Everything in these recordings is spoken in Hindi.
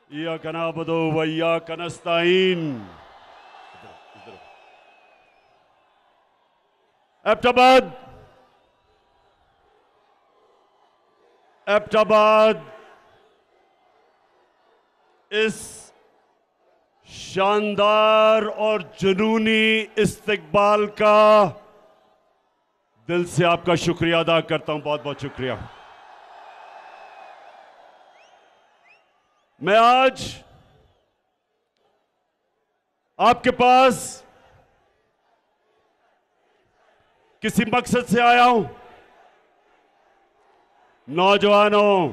इय्याका नअबुदु व इय्याका नस्तईन। एबटाबाद एबटाबाद इस शानदार और जुनूनी इस्तकबाल का दिल से आपका शुक्रिया अदा करता हूं। बहुत बहुत शुक्रिया। मैं आज आपके पास किसी मकसद से आया हूं। नौजवानों,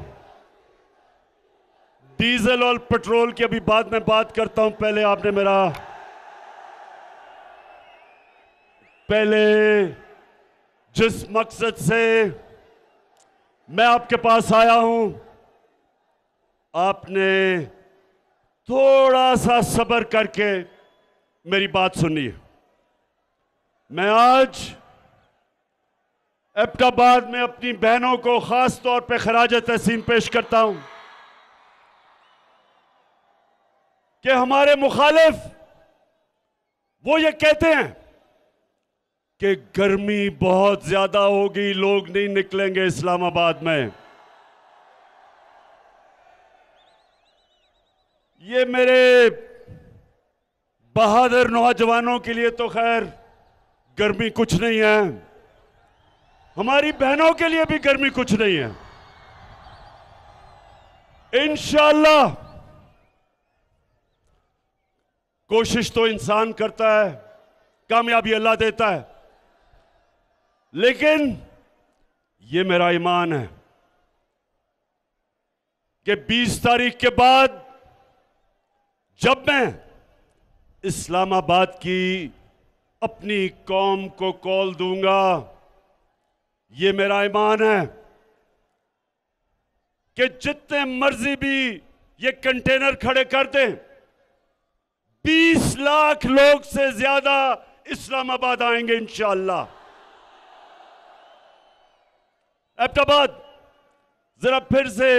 डीजल और पेट्रोल की अभी बाद में बात करता हूं। पहले जिस मकसद से मैं आपके पास आया हूं, आपने थोड़ा सा सब्र करके मेरी बात सुनिए। मैं आज एबटाबाद में अपनी बहनों को खास तौर पे खराज तहसीन पेश करता हूं कि हमारे मुखालिफ वो ये कहते हैं कि गर्मी बहुत ज्यादा होगी, लोग नहीं निकलेंगे इस्लामाबाद में। ये मेरे बहादुर नौजवानों के लिए तो खैर गर्मी कुछ नहीं है, हमारी बहनों के लिए भी गर्मी कुछ नहीं है। इंशाअल्लाह कोशिश तो इंसान करता है, कामयाबी अल्लाह देता है, लेकिन ये मेरा ईमान है कि 20 तारीख के बाद जब मैं इस्लामाबाद की अपनी कौम को कॉल दूंगा, ये मेरा ईमान है कि जितने मर्जी भी ये कंटेनर खड़े कर दें, 20 लाख लोग से ज्यादा इस्लामाबाद आएंगे इंशाअल्लाह। एबटाबाद जरा फिर से,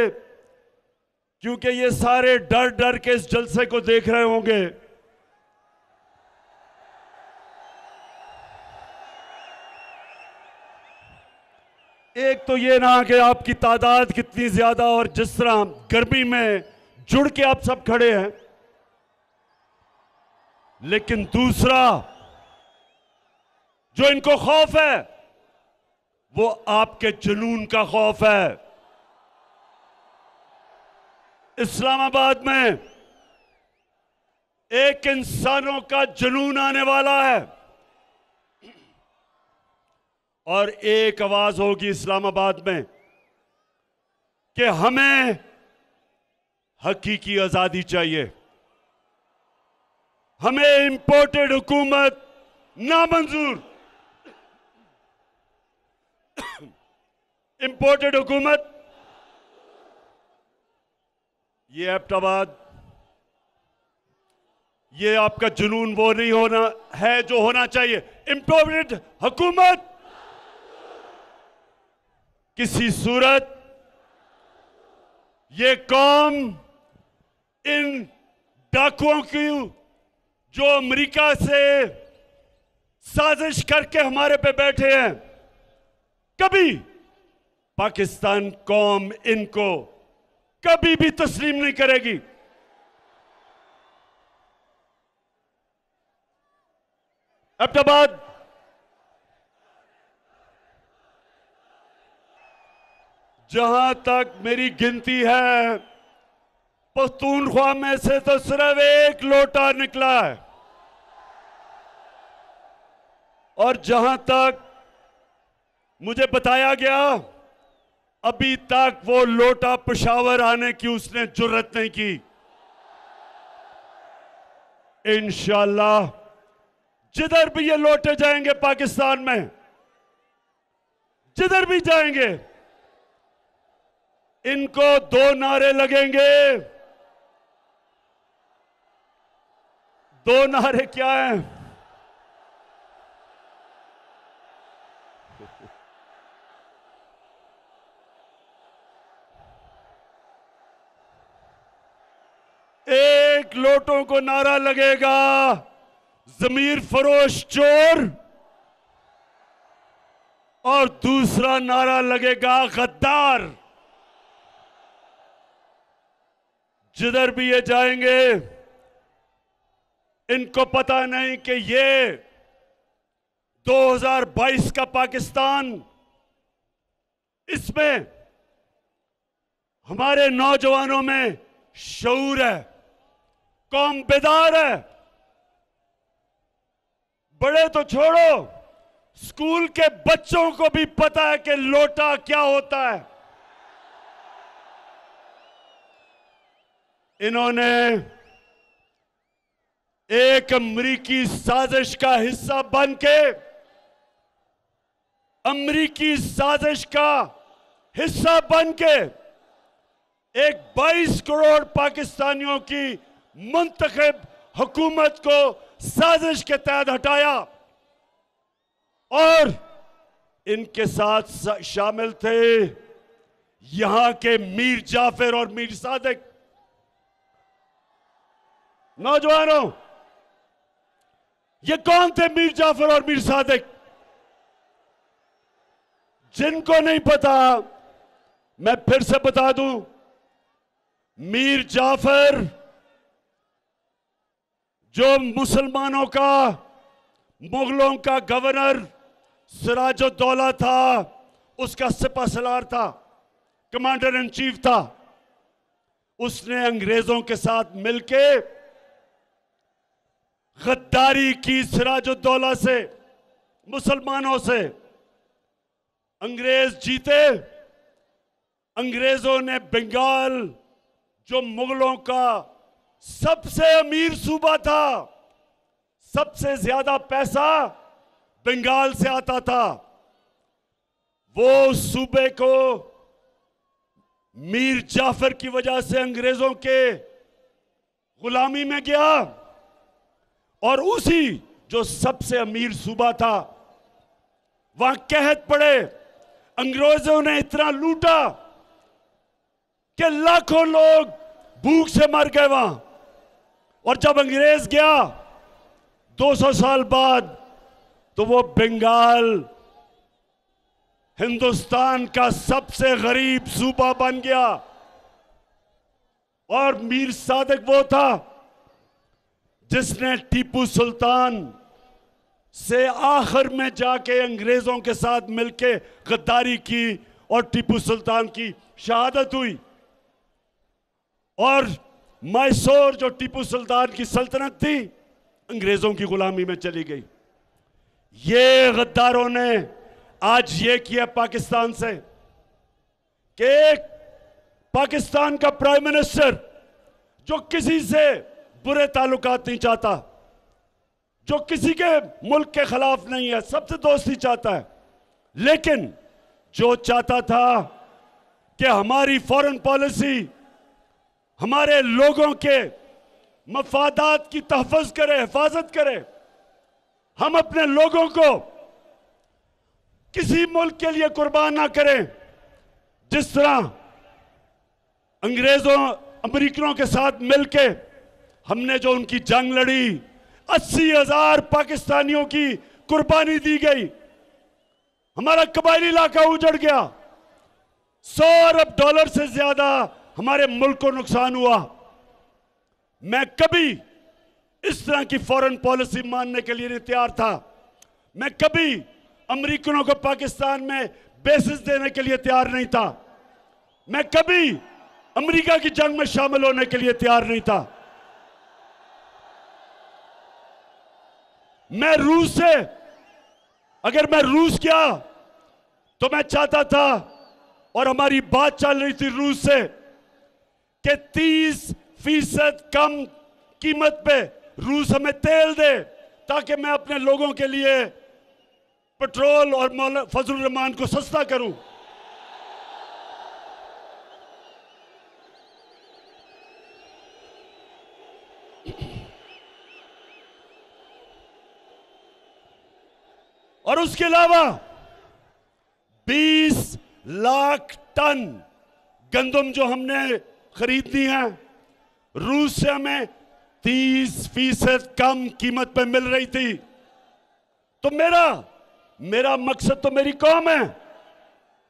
क्योंकि ये सारे डर डर के इस जलसे को देख रहे होंगे, एक तो ये ना कि आपकी तादाद कितनी ज्यादा और जिस तरह गर्मी में जुड़ के आप सब खड़े हैं, लेकिन दूसरा जो इनको खौफ है वो आपके जुनून का खौफ है। इस्लामाबाद में एक इंसानों का जुनून आने वाला है और एक आवाज होगी इस्लामाबाद में कि हमें हकीकी आजादी चाहिए, हमें इंपोर्टेड हुकूमत नामंजूर। इंपोर्टेड हुकूमत, ये एबटाबाद, ये आपका जुनून वो नहीं होना है जो होना चाहिए। इंपोर्टेड हुकूमत किसी सूरत ये कौम इन डाकुओं की जो अमेरिका से साजिश करके हमारे पे बैठे हैं, कभी पाकिस्तान कौम इनको कभी भी तस्लीम नहीं करेगी। एबटाबाद जहां तक मेरी गिनती है, पख्तूनख्वा में से तो सिर्फ एक लोटा निकला है, और जहां तक मुझे बताया गया, अभी तक वो लोटा पेशावर आने की उसने जुर्रत नहीं की। इंशाअल्लाह जिधर भी ये लोटे जाएंगे पाकिस्तान में, जिधर भी जाएंगे, इनको 2 नारे लगेंगे। 2 नारे क्या हैं? एक लोटों को नारा लगेगा जमीर फरोश चोर, और दूसरा नारा लगेगा गद्दार। जिधर भी ये जाएंगे इनको पता नहीं कि ये 2022 का पाकिस्तान, इसमें हमारे नौजवानों में शऊर है, कौम बेदार है। बड़े तो छोड़ो, स्कूल के बच्चों को भी पता है कि लोटा क्या होता है। इन्होंने एक अमरीकी साजिश का हिस्सा बनके, अमरीकी साजिश का हिस्सा बनके एक 22 करोड़ पाकिस्तानियों की मुंतखब हुकूमत को साजिश के तहत हटाया, और इनके साथ शामिल थे यहां के मीर जाफर और मीर सादिक। नौजवानों, ये कौन थे मीर जाफर और मीर सादिक? जिनको नहीं पता मैं फिर से बता दूं, मीर जाफर जो मुसलमानों का, मुगलों का गवर्नर सिराजुद्दौला था, उसका सिपहसालार था, कमांडर इन चीफ था। उसने अंग्रेजों के साथ मिलके गद्दारी की सिराजुद्दौला से, मुसलमानों से। अंग्रेज जीते, अंग्रेजों ने बंगाल, जो मुगलों का सबसे अमीर सूबा था, सबसे ज्यादा पैसा बंगाल से आता था, वो उस सूबे को मीर जाफर की वजह से अंग्रेजों के गुलामी में गया, और उसी जो सबसे अमीर सूबा था वहां कहत पड़े। अंग्रेजों ने इतना लूटा कि लाखों लोग भूख से मर गए वहां। और जब अंग्रेज गया 200 साल बाद, तो वो बंगाल हिंदुस्तान का सबसे गरीब सूबा बन गया। और मीर सादिक वो था जिसने टीपू सुल्तान से आखिर में जाके अंग्रेजों के साथ मिलके गद्दारी की, और टीपू सुल्तान की शहादत हुई। और मैसूर, जो टीपू सुल्तान की सल्तनत थी, अंग्रेजों की गुलामी में चली गई। ये गद्दारों ने आज ये किया पाकिस्तान से कि एक पाकिस्तान का प्राइम मिनिस्टर जो किसी से बुरे ताल्लुकात नहीं चाहता, जो किसी के मुल्क के खिलाफ नहीं है, सबसे दोस्ती चाहता है, लेकिन जो चाहता था कि हमारी फॉरेन पॉलिसी हमारे लोगों के मफादात की तहफ़्फ़ुज़ करे, हिफाजत करे, हम अपने लोगों को किसी मुल्क के लिए कुर्बान ना करें। जिस तरह अंग्रेजों, अमेरिकनों के साथ मिलके हमने जो उनकी जंग लड़ी, 80,000 पाकिस्तानियों की कुर्बानी दी गई, हमारा कबायली इलाका उजड़ गया, $100 अरब से ज्यादा हमारे मुल्क को नुकसान हुआ। मैं कभी इस तरह की फॉरेन पॉलिसी मानने के लिए नहीं तैयार था। मैं कभी अमेरिकनों को पाकिस्तान में बेसिस देने के लिए तैयार नहीं था। मैं कभी अमेरिका की जंग में शामिल होने के लिए तैयार नहीं था। मैं रूस से, अगर मैं रूस गया तो मैं चाहता था, और हमारी बात चल रही थी रूस से, कि 30% कम कीमत पे रूस हमें तेल दे, ताकि मैं अपने लोगों के लिए पेट्रोल और फजलुर रहमान को सस्ता करूं। और उसके अलावा 20 लाख टन गंदम जो हमने खरीदनी है, रूस से हमें 30% कम कीमत पे मिल रही थी। तो मेरा मकसद तो मेरी कौम है।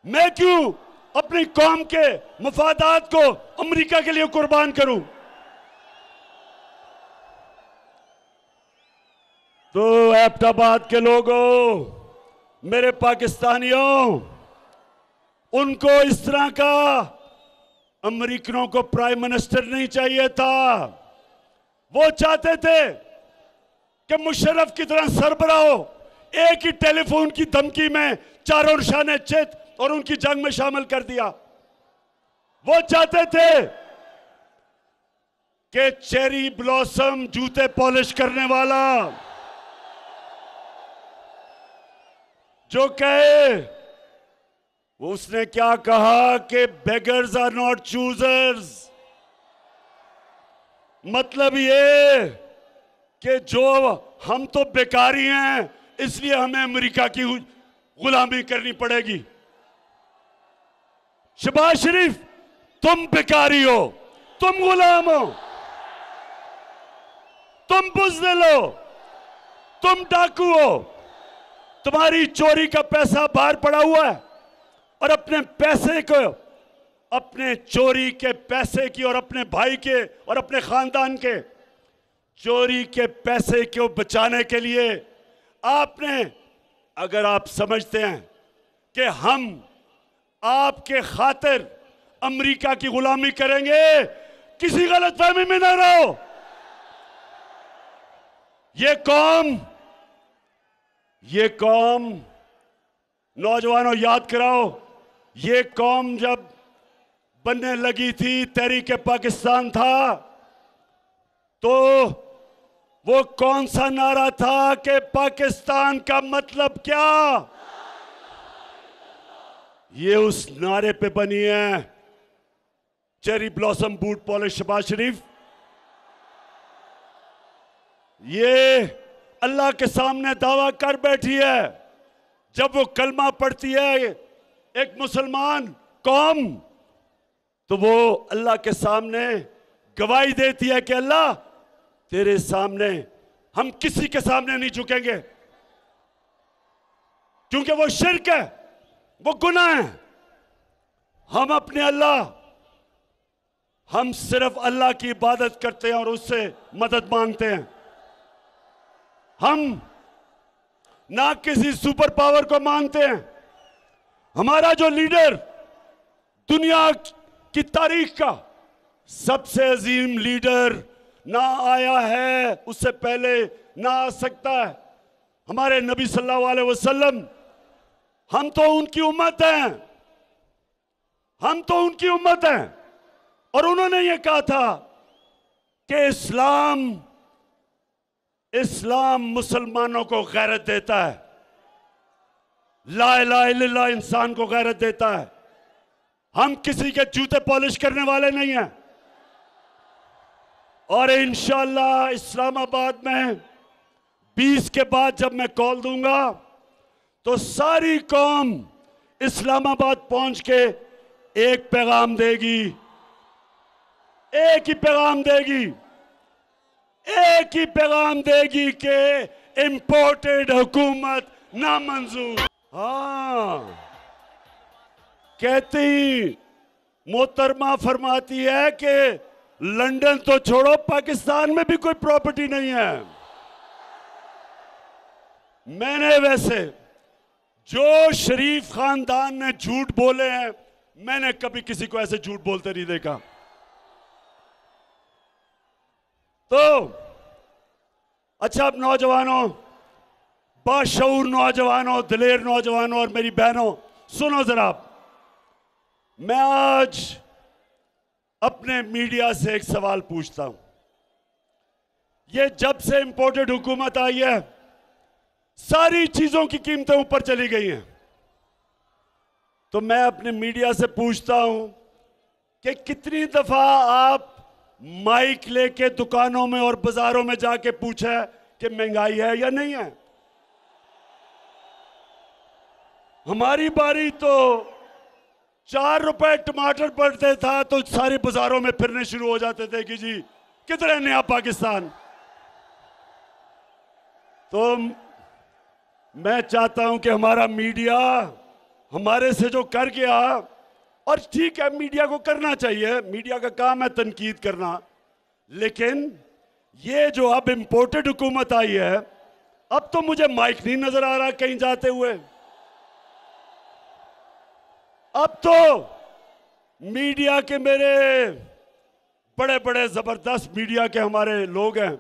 मैं क्यों अपनी कौम के मफादात को अमेरिका के लिए कुर्बान करूं? तो एबटाबाद के लोगों, मेरे पाकिस्तानियों, उनको इस तरह का अमेरिकनों को प्राइम मिनिस्टर नहीं चाहिए था। वो चाहते थे कि मुशर्रफ की तरह सरबराह हो, एक ही टेलीफोन की धमकी में चारों निशाने चित और उनकी जंग में शामिल कर दिया। वो चाहते थे कि चेरी ब्लॉसम जूते पॉलिश करने वाला जो कहे, वो उसने क्या कहा कि बेगर्स आर नॉट चूजर्स। मतलब ये कि जो हम तो बेकारी हैं, इसलिए हमें अमेरिका की गुलामी करनी पड़ेगी। शहबाज शरीफ, तुम बेकारी हो, तुम गुलाम हो, तुम बुज़दिल हो, तुम डाकू हो। तुम्हारी चोरी का पैसा बाहर पड़ा हुआ है और अपने पैसे को, अपने चोरी के पैसे की और अपने भाई के और अपने खानदान के चोरी के पैसे को बचाने के लिए आपने, अगर आप समझते हैं कि हम आपके खातिर अमेरिका की गुलामी करेंगे, किसी गलतफहमी में ना रहो। ये कौम नौजवानों याद कराओ, ये कौम जब बनने लगी थी, तहरीक पाकिस्तान था, तो वो कौन सा नारा था कि पाकिस्तान का मतलब क्या? ये उस नारे पे बनी है cherry blossom boot polish Shahbaz Sharif. ये अल्लाह के सामने दावा कर बैठी है। जब वो कलमा पढ़ती है एक मुसलमान कौम, तो वो अल्लाह के सामने गवाही देती है कि अल्लाह, तेरे सामने हम किसी के सामने नहीं झुकेंगे, क्योंकि वो शिर्क है, वो गुनाह है। हम अपने अल्लाह, हम सिर्फ अल्लाह की इबादत करते हैं और उससे मदद मांगते हैं। हम ना किसी सुपर पावर को मानते हैं। हमारा जो लीडर दुनिया की तारीख का सबसे अजीम लीडर ना आया है, उससे पहले ना आ सकता है, हमारे नबी सल्लल्लाहु अलैहि वसल्लम। हम तो उनकी उम्मत हैं, हम तो उनकी उम्मत हैं। और उन्होंने ये कहा था कि इस्लाम मुसलमानों को गैरत देता है, ला इलाहा इल्लल्लाह इंसान को गैरत देता है। हम किसी के जूते पॉलिश करने वाले नहीं हैं। और इंशाअल्लाह इस्लामाबाद में 20 के बाद जब मैं कॉल दूंगा, तो सारी कौम इस्लामाबाद पहुंच के एक पैगाम देगी, एक ही पैगाम देगी, एक ही पैगाम देगी कि इंपोर्टेड हुकूमत नामंजूर। हाँ, कहती मोहतरमा फरमाती है कि लंदन तो छोड़ो, पाकिस्तान में भी कोई प्रॉपर्टी नहीं है। मैंने वैसे जो शरीफ खानदान ने झूठ बोले हैं, मैंने कभी किसी को ऐसे झूठ बोलते नहीं देखा। तो अच्छा, अब नौजवानों, बाशऊर नौजवानों, दिलेर नौजवानों और मेरी बहनों, सुनो जरा। मैं आज अपने मीडिया से एक सवाल पूछता हूं। ये जब से इंपोर्टेड हुकूमत आई है, सारी चीजों की कीमतें ऊपर चली गई हैं। तो मैं अपने मीडिया से पूछता हूं कि कितनी दफा आप माइक लेके दुकानों में और बाजारों में जाके पूछा कि महंगाई है या नहीं है? हमारी बारी तो 4 रुपए टमाटर पड़ते था तो सारे बाजारों में फिरने शुरू हो जाते थे कि जी किधर है नया पाकिस्तान? तो मैं चाहता हूं कि हमारा मीडिया हमारे से जो कर गया, और ठीक है मीडिया को करना चाहिए, मीडिया का काम है तनकीद करना, लेकिन ये जो अब इंपोर्टेड हुकूमत आई है, अब तो मुझे माइक नहीं नजर आ रहा कहीं जाते हुए। अब तो मीडिया के मेरे बड़े बड़े जबरदस्त मीडिया के हमारे लोग हैं,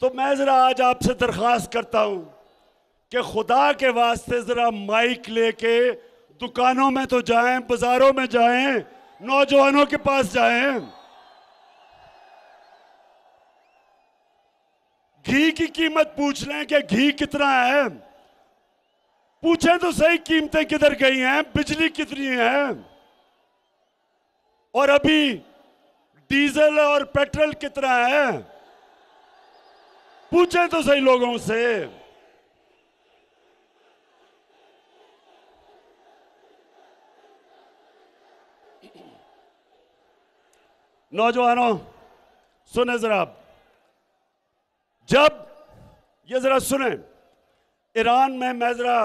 तो मैं जरा आज आपसे दरख्वास्त करता हूं कि खुदा के वास्ते जरा माइक लेके दुकानों में तो जाएं, बाजारों में जाएं, नौजवानों के पास जाएं। घी की कीमत पूछ लें कि घी कितना है, पूछें तो सही कीमतें किधर गई हैं, बिजली कितनी है, और अभी डीजल और पेट्रोल कितना है, पूछें तो सही लोगों से। नौजवानों सुने जरा, जब ये जरा सुने, ईरान में मैं जरा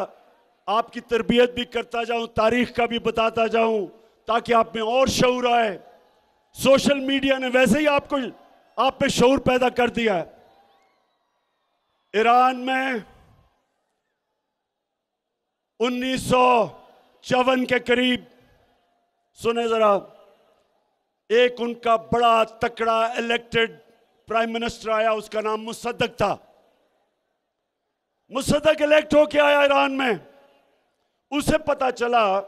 आपकी तरबियत भी करता जाऊं, तारीख का भी बताता जाऊं, ताकि आप में और शऊर आए। सोशल मीडिया ने वैसे ही आप में शऊर पैदा कर दिया है। ईरान में 1954 के करीब, सुने जरा, एक उनका बड़ा तकड़ा इलेक्टेड प्राइम मिनिस्टर आया, उसका नाम मुसद्दक था। मुसद्दक इलेक्ट होके आया ईरान में। उसे पता चला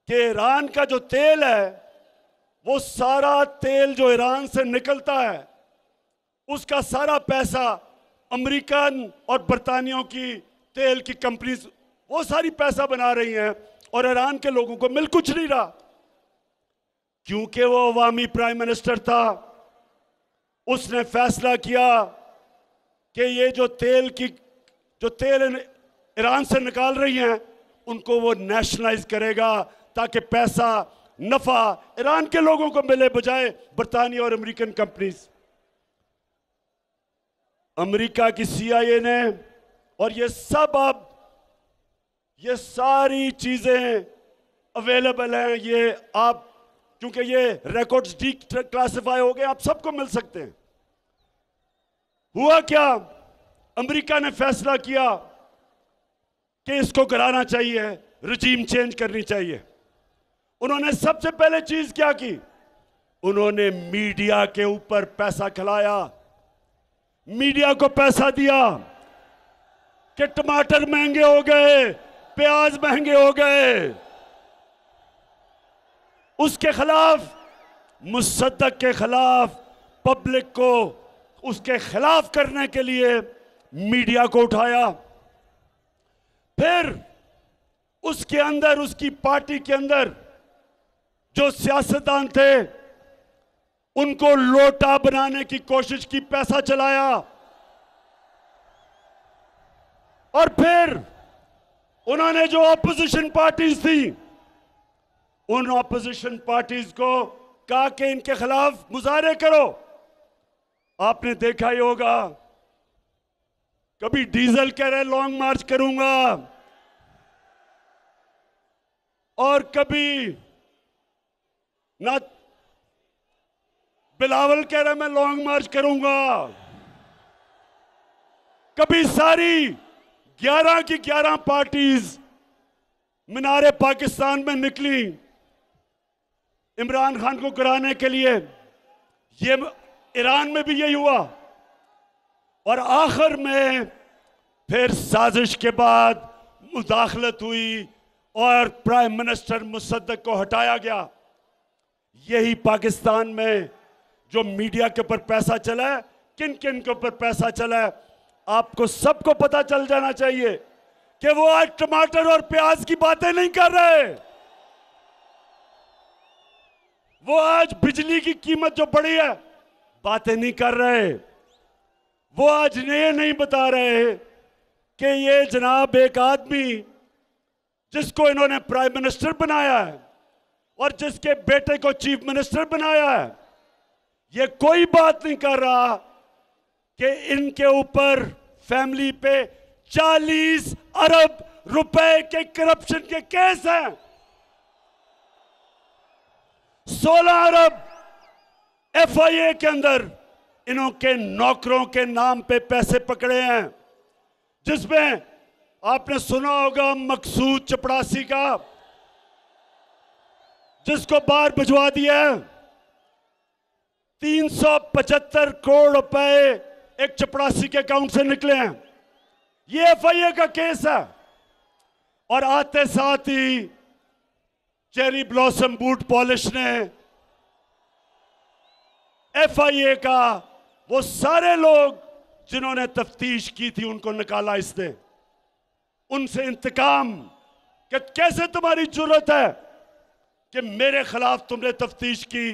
कि ईरान का जो तेल है, वो सारा तेल जो ईरान से निकलता है, उसका सारा पैसा अमेरिकन और बरतानियों की तेल की कंपनीज वो सारी पैसा बना रही हैं, और ईरान के लोगों को मिल कुछ नहीं रहा। क्योंकि वो अवामी प्राइम मिनिस्टर था, उसने फैसला किया कि ये जो तेल ईरान से निकाल रही हैं, उनको वो नेशनलाइज करेगा, ताकि पैसा नफा ईरान के लोगों को मिले, बजाय बरतानिया और अमेरिकन कंपनीज। अमेरिका की CIA ने, और ये सब अब ये सारी चीजें अवेलेबल हैं, ये आप, क्योंकि ये रिकॉर्ड्स डी क्लासिफाई हो गए, आप सबको मिल सकते हैं। हुआ क्या, अमेरिका ने फैसला किया कि इसको कराना चाहिए, रजीम चेंज करनी चाहिए। उन्होंने सबसे पहले चीज क्या की, उन्होंने मीडिया के ऊपर पैसा खिलाया, मीडिया को पैसा दिया कि टमाटर महंगे हो गए, प्याज महंगे हो गए। उसके खिलाफ, मुसद्दक के खिलाफ, पब्लिक को उसके खिलाफ करने के लिए मीडिया को उठाया। फिर उसके अंदर, उसकी पार्टी के अंदर जो सियासतदान थे, उनको लोटा बनाने की कोशिश की, पैसा चलाया। और फिर उन्होंने जो ऑपोजिशन पार्टीज थी, उन ऑपोजिशन पार्टीज को कहा कि इनके खिलाफ मुजाहरे करो। आपने देखा ही होगा, कभी डीजल कह रहे लॉन्ग मार्च करूंगा, और कभी ना बिलावल कह रहा मैं लॉन्ग मार्च करूंगा। कभी सारी 11 की 11 पार्टीज मीनारे पाकिस्तान में निकली इमरान खान को कराने के लिए। ये ईरान में भी यही हुआ, और आखिर में फिर साजिश के बाद मुदाखलत हुई और प्राइम मिनिस्टर मुसद्दक को हटाया गया। यही पाकिस्तान में जो मीडिया के ऊपर पैसा चला है, किन किन के ऊपर पैसा चला है, आपको सबको पता चल जाना चाहिए कि वो आज टमाटर और प्याज की बातें नहीं कर रहे। वो आज बिजली की कीमत जो बढ़ी है, बातें नहीं कर रहे। वो आज ये नहीं बता रहे कि ये जनाब एक आदमी जिसको इन्होंने प्राइम मिनिस्टर बनाया है और जिसके बेटे को चीफ मिनिस्टर बनाया है, ये कोई बात नहीं कर रहा कि इनके ऊपर फैमिली पे 40 अरब रुपए के करप्शन के केस हैं। 16 अरब एफआईए के अंदर इनके नौकरों के नाम पे पैसे पकड़े हैं, जिसमें आपने सुना होगा मकसूद चपड़ासी का, जिसको बाहर भिजवा दिया है। 375 करोड़ रुपए एक चपड़ासी के अकाउंट से निकले हैं। ये एफआईए का केस है। और आते साथ ही चेरी ब्लॉसम बूट पॉलिश ने एफआईए का वो सारे लोग जिन्होंने तफ्तीश की थी उनको निकाला इसने, उनसे इंतकाम कि कैसे तुम्हारी जरूरत है कि मेरे खिलाफ तुमने तफ्तीश की।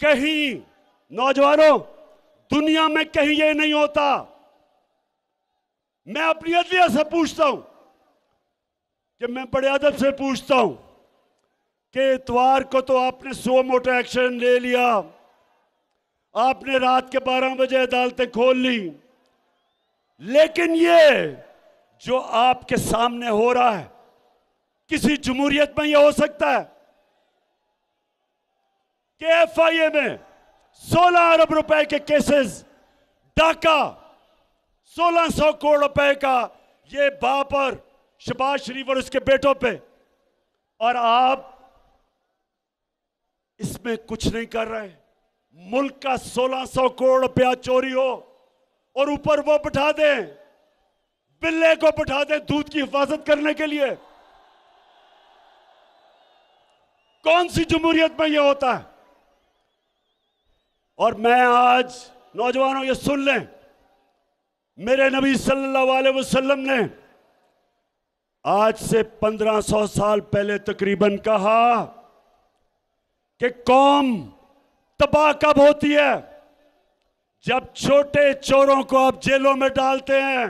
कहीं नौजवानों, दुनिया में कहीं ये नहीं होता। मैं अपनी अदलिया से पूछता हूं कि मैं बड़े अदब से पूछता हूं कि इतवार को तो आपने सो मोटो एक्शन ले लिया, आपने रात के 12 बजे अदालतें खोल ली, लेकिन ये जो आपके सामने हो रहा है किसी जमहूरियत में यह हो सकता है कि एफआईए में 16 अरब रुपए के केसेस, डाका 1600 करोड़ रुपए का ये बाप और शहबाज शरीफ और उसके बेटों पे, और आप इसमें कुछ नहीं कर रहे। मुल्क का 1600 करोड़ रुपया चोरी हो और ऊपर वो बिठा दें, बिल्ले को बिठा दें दूध की हिफाजत करने के लिए। कौन सी जमहूरियत में यह होता है? और मैं आज नौजवानों ये सुन लें, मेरे नबी सल्लल्लाहु अलैहि वसल्लम ने आज से 1500 साल पहले तकरीबन कहा कि कौम तबाह कब होती है? जब छोटे चोरों को आप जेलों में डालते हैं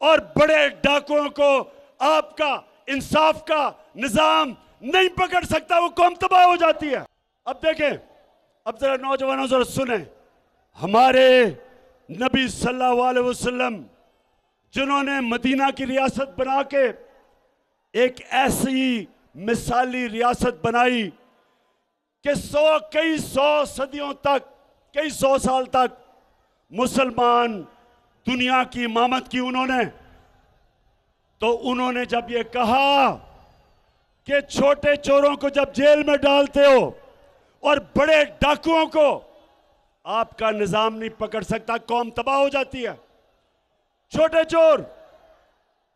और बड़े डाकुओं को आपका इंसाफ का निजाम नहीं पकड़ सकता, वो कौम तबाह हो जाती है। अब देखें, अब जरा नौजवानों जरा सुने, हमारे नबी सल्लल्लाहु अलैहि वसल्लम जिन्होंने मदीना की रियासत बना के एक ऐसी मिसाली रियासत बनाई कि कई सौ सदियों तक, कई सौ साल तक मुसलमान दुनिया की इमामत की उन्होंने, तो उन्होंने जब ये कहा कि छोटे चोरों को जब जेल में डालते हो और बड़े डाकुओं को आपका निजाम नहीं पकड़ सकता, कौम तबाह हो जाती है। छोटे चोर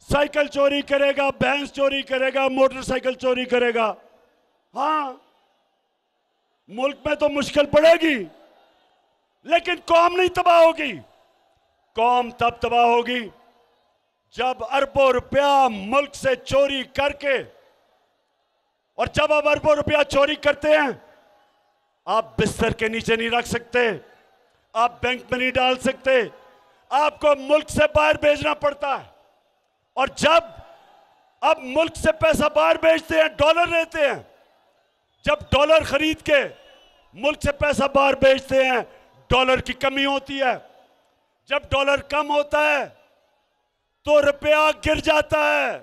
साइकिल चोरी करेगा, भैंस चोरी करेगा, मोटरसाइकिल चोरी करेगा, हां मुल्क में तो मुश्किल पड़ेगी, लेकिन कौम नहीं तबाह होगी। कौम तब तबाह होगी जब अरबों रुपया मुल्क से चोरी करके, और जब आप अरबों रुपया चोरी करते हैं, आप बिस्तर के नीचे नहीं रख सकते, आप बैंक में नहीं डाल सकते, आपको मुल्क से बाहर भेजना पड़ता है। और जब आप मुल्क से पैसा बाहर भेजते हैं, डॉलर लेते हैं, जब डॉलर खरीद के मुल्क से पैसा बाहर भेजते हैं, डॉलर की कमी होती है। जब डॉलर कम होता है तो रुपया गिर जाता है,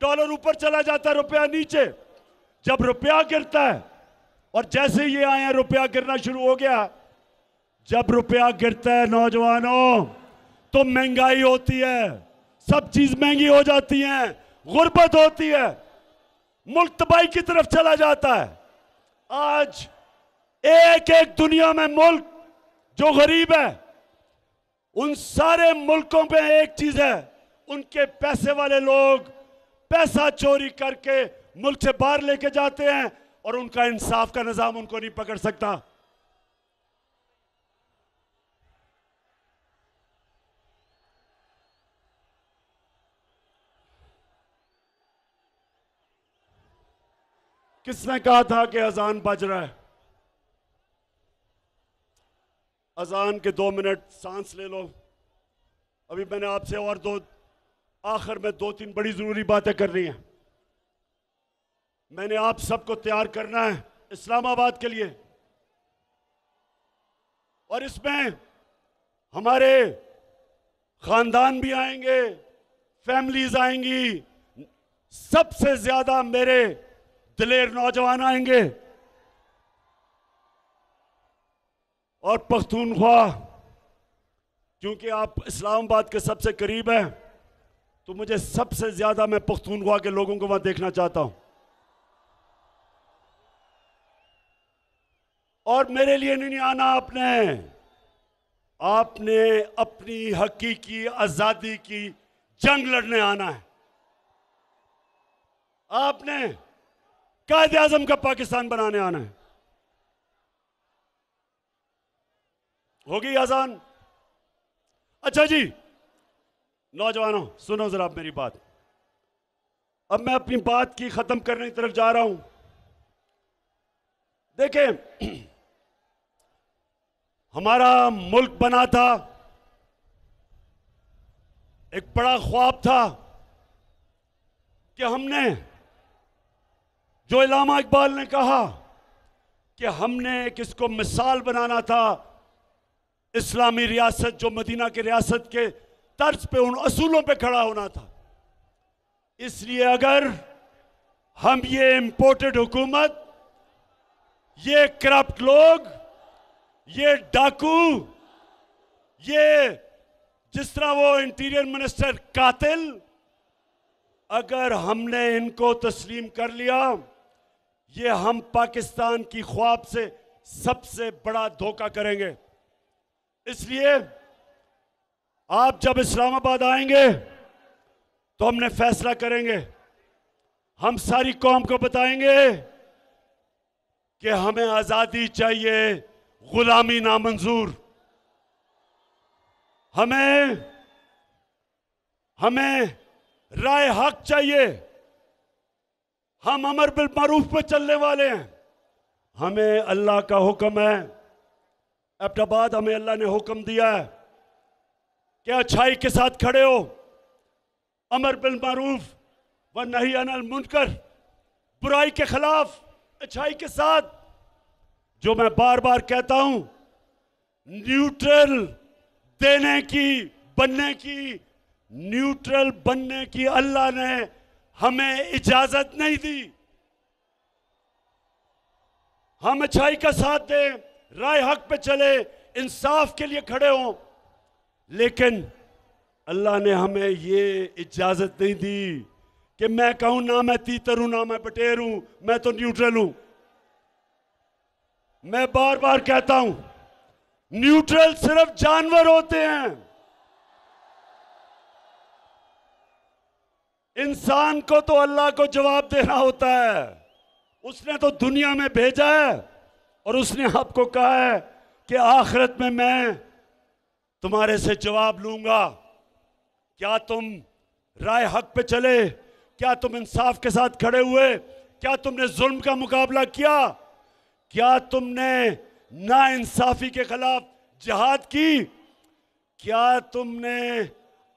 डॉलर ऊपर चला जाता है, रुपया नीचे। जब रुपया गिरता है, और जैसे ये आए हैं रुपया गिरना शुरू हो गया। जब रुपया गिरता है नौजवानों, तो महंगाई होती है, सब चीज महंगी हो जाती है, गुर्बत होती है, मुल्क तबाही की तरफ चला जाता है। आज एक एक दुनिया में मुल्क जो गरीब है, उन सारे मुल्कों पे एक चीज है, उनके पैसे वाले लोग पैसा चोरी करके मुल्क से बाहर लेके जाते हैं और उनका इंसाफ का निजाम उनको नहीं पकड़ सकता। किसने कहा था कि अजान बज रहा है? अजान के 2 मिनट सांस ले लो। अभी मैंने आपसे और आखिर में 2-3 बड़ी जरूरी बातें करनी है। मैंने आप सबको तैयार करना है इस्लामाबाद के लिए। और इसमें हमारे खानदान भी आएंगे, फैमिलीज आएंगी, सबसे ज्यादा मेरे दिलेर नौजवान आएंगे। और पख्तूनख्वा, क्योंकि आप इस्लामाबाद के सबसे करीब हैं, तो मुझे सबसे ज्यादा मैं पख्तूनख्वा के लोगों को वहां देखना चाहता हूं। और मेरे लिए नहीं आना आपने अपनी हकीकी आजादी की जंग लड़ने आना है। आपने कायदे आजम का पाकिस्तान बनाने आना है। होगी आजान? अच्छा जी नौजवानों, सुनो जरा मेरी बात। अब मैं अपनी बात की खत्म करने की तरफ जा रहा हूं। देखें, हमारा मुल्क बना था, एक बड़ा ख्वाब था कि हमने, जो इल्लामा इकबाल ने कहा कि हमने किसको मिसाल बनाना था, इस्लामी रियासत जो मदीना की रियासत के तर्ज पे, उन असूलों पे खड़ा होना था। इसलिए अगर हम ये इंपोर्टेड हुकूमत, ये करप्ट लोग, ये डाकू, ये जिस तरह वो इंटीरियर मिनिस्टर कातिल, अगर हमने इनको तस्लीम कर लिया, ये हम पाकिस्तान की ख्वाब से सबसे बड़ा धोखा करेंगे। इसलिए आप जब इस्लामाबाद आएंगे तो हमने फैसला करेंगे, हम सारी कौम को बताएंगे कि हमें आजादी चाहिए, गुलामी नामंजूर। हमें राय हक चाहिए। हम अमर बिल मारूफ पे चलने वाले हैं। हमें अल्लाह का हुक्म है, एबटाबाद हमें अल्लाह ने हुक्म दिया है कि अच्छाई के साथ खड़े हो, अमर बिल मारूफ व नही अनिल मुनकर, बुराई के खिलाफ अच्छाई के साथ। जो मैं बार बार कहता हूं, न्यूट्रल न्यूट्रल बनने की अल्लाह ने हमें इजाजत नहीं दी। हम अच्छाई का साथ दें, राय हक पे चले, इंसाफ के लिए खड़े हों, लेकिन अल्लाह ने हमें ये इजाजत नहीं दी कि मैं कहूं ना मैं तीतर हूं ना मैं बटेर हूं, मैं तो न्यूट्रल हूं। मैं बार बार कहता हूं, न्यूट्रल सिर्फ जानवर होते हैं। इंसान को तो अल्लाह को जवाब देना होता है। उसने तो दुनिया में भेजा है और उसने आपको कहा है कि आखिरत में मैं तुम्हारे से जवाब लूंगा। क्या तुम राय हक पे चले? क्या तुम इंसाफ के साथ खड़े हुए? क्या तुमने जुल्म का मुकाबला किया? क्या तुमने नाइंसाफी के खिलाफ जिहाद की? क्या तुमने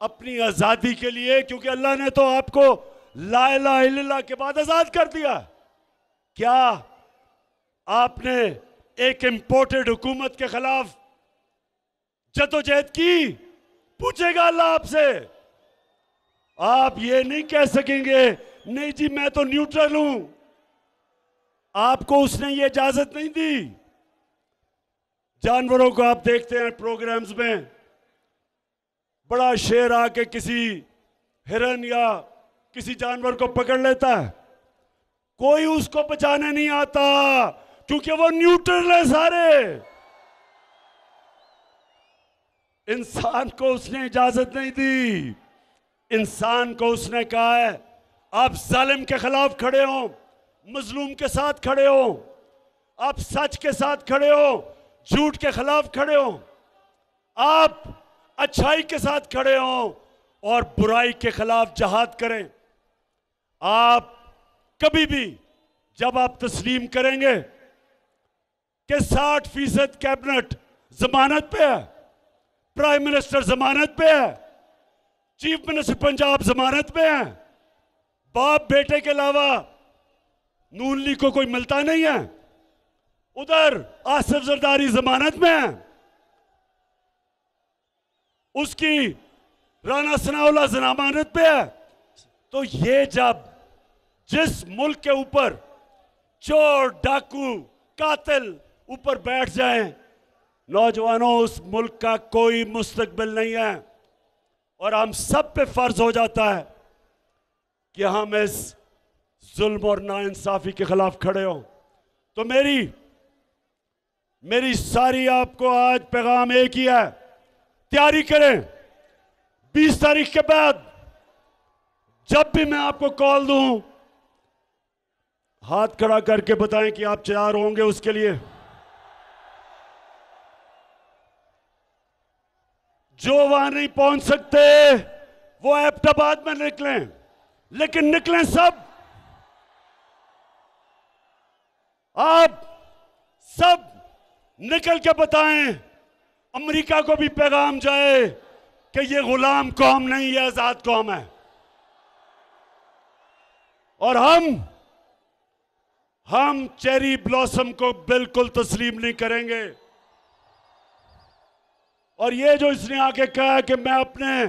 अपनी आजादी के लिए, क्योंकि अल्लाह ने तो आपको ला इलाहा इल्लल्लाह के बाद आजाद कर दिया, क्या आपने एक इंपोर्टेड हुकूमत के खिलाफ जदोजहद की? पूछेगा अल्लाह आपसे। आप ये नहीं कह सकेंगे नहीं जी मैं तो न्यूट्रल हूं। आपको उसने ये इजाजत नहीं दी। जानवरों को आप देखते हैं प्रोग्राम्स में, बड़ा शेर आके किसी हिरन या किसी जानवर को पकड़ लेता है, कोई उसको बचाने नहीं आता क्योंकि वो न्यूट्रल है सारे। इंसान को उसने इजाजत नहीं दी। इंसान को उसने कहा है आप जालिम के खिलाफ खड़े हो, मजलूम के साथ खड़े हो, आप सच के साथ खड़े हो, झूठ के खिलाफ खड़े हो, आप अच्छाई के साथ खड़े हो और बुराई के खिलाफ जहाद करें। आप कभी भी जब आप तस्लीम करेंगे कि 60% कैबिनेट जमानत पे है, प्राइम मिनिस्टर जमानत पे है, चीफ मिनिस्टर पंजाब जमानत पे है, बाप बेटे के अलावा नून लीग को कोई मिलता नहीं है, उधर आसिफ जरदारी जमानत में है, उसकी राना सनाउल्लाह जमानत पे है। तो ये जब जिस मुल्क के ऊपर चोर डाकू कातिल ऊपर बैठ जाएं, नौजवानों, उस मुल्क का कोई मुस्तकबिल नहीं है। और हम सब पे फर्ज हो जाता है कि हम इस जुल्म और नाइंसाफी के खिलाफ खड़े हों। तो मेरी सारी आपको आज पैगाम एक ही है, तैयारी करें। 20 तारीख के बाद जब भी मैं आपको कॉल दूं, हाथ खड़ा करके बताएं कि आप तैयार होंगे उसके लिए। जो वहां नहीं पहुंच सकते वो एबटाबाद में निकलें, लेकिन निकलें सब। आप सब निकल के बताएं, अमेरिका को भी पैगाम जाए कि ये गुलाम कौम नहीं, ये आजाद कौम है। और हम चेरी ब्लॉसम को बिल्कुल तस्लीम नहीं करेंगे। और ये जो इसने आके कहा कि मैं अपने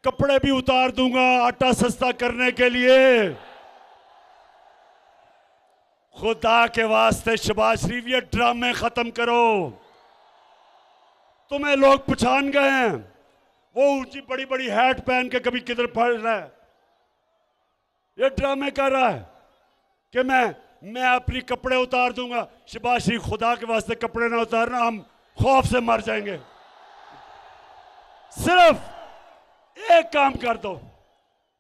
कपड़े भी उतार दूंगा आटा सस्ता करने के लिए, खुदा के वास्ते शहबाज शरीफ ये ड्रामे खत्म करो। तुम्हें लोग पहचान गए हैं। वो ऊंची बड़ी बड़ी हैट पहन के कभी किधर पड़ रहा है, ये ड्रामे कर रहा है कि मैं अपनी कपड़े उतार दूंगा। शहबाज शरीफ खुदा के वास्ते कपड़े ना उतारना, हम खौफ से मर जाएंगे। सिर्फ एक काम कर दो,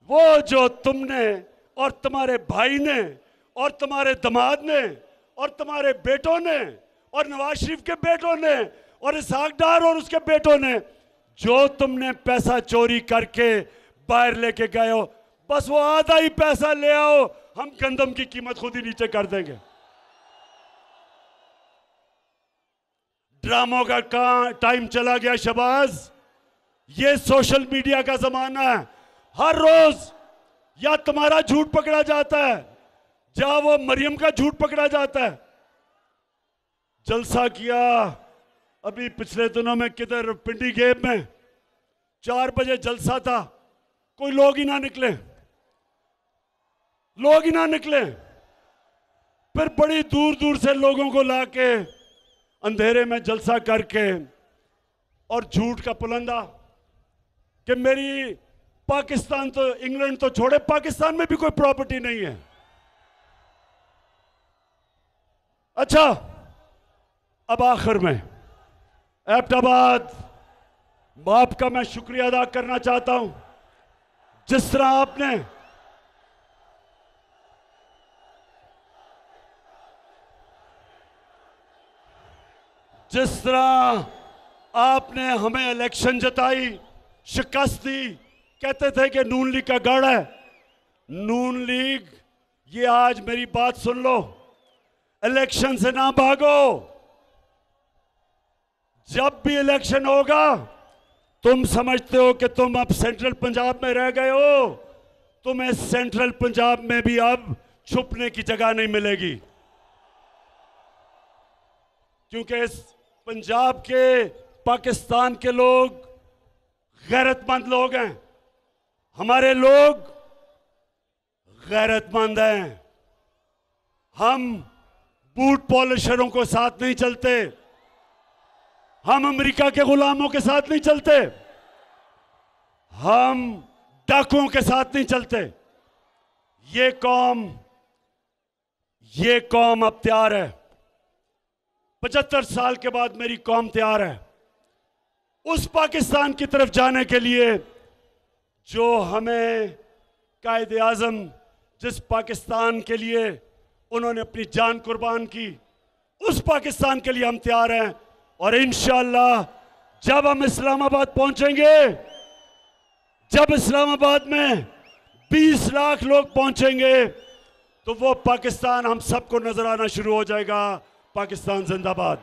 वो जो तुमने और तुम्हारे भाई ने और तुम्हारे दामाद ने और तुम्हारे बेटों ने और नवाज शरीफ के बेटों ने और इसहाक डार और उसके बेटों ने जो तुमने पैसा चोरी करके बाहर लेके गए हो, बस वो आधा ही पैसा ले आओ, हम गंदम की कीमत खुद ही नीचे कर देंगे। ड्रामों का टाइम चला गया शहबाज। ये सोशल मीडिया का जमाना है। हर रोज या तुम्हारा झूठ पकड़ा जाता है, या वो मरियम का झूठ पकड़ा जाता है। जलसा किया अभी पिछले दिनों में किधर, पिंडी गेप में 4 बजे जलसा था, कोई लोग ही ना निकले, लोग ही ना निकले। फिर बड़ी दूर दूर से लोगों को लाके अंधेरे में जलसा करके और झूठ का पुलंदा कि मेरी पाकिस्तान तो, इंग्लैंड तो छोड़े, पाकिस्तान में भी कोई प्रॉपर्टी नहीं है। अच्छा, अब आखिर में एबटाबाद बाप का मैं शुक्रिया अदा करना चाहता हूं। जिस तरह आपने हमें इलेक्शन जताई, शिकस्त दी, कहते थे कि नून लीग का गढ़ है। नून लीग, ये आज मेरी बात सुन लो, इलेक्शन से ना भागो। जब भी इलेक्शन होगा, तुम समझते हो कि तुम अब सेंट्रल पंजाब में रह गए हो, तुम्हें सेंट्रल पंजाब में भी अब छुपने की जगह नहीं मिलेगी, क्योंकि इस पंजाब के, पाकिस्तान के लोग गैरतमंद लोग हैं। हमारे लोग गैरतमंद हैं। हम बूट पॉलिशरों को साथ नहीं चलते, हम अमेरिका के गुलामों के साथ नहीं चलते, हम डाकुओं के साथ नहीं चलते। ये कौम अब तैयार है। 75 साल के बाद मेरी कौम तैयार है उस पाकिस्तान की तरफ जाने के लिए जो हमें कायदे आज़म, जिस पाकिस्तान के लिए उन्होंने अपनी जान कुर्बान की, उस पाकिस्तान के लिए हम तैयार हैं। और इंशाअल्लाह जब हम इस्लामाबाद पहुंचेंगे, जब इस्लामाबाद में 20 लाख लोग पहुंचेंगे, तो वो पाकिस्तान हम सबको नजर आना शुरू हो जाएगा। पाकिस्तान जिंदाबाद।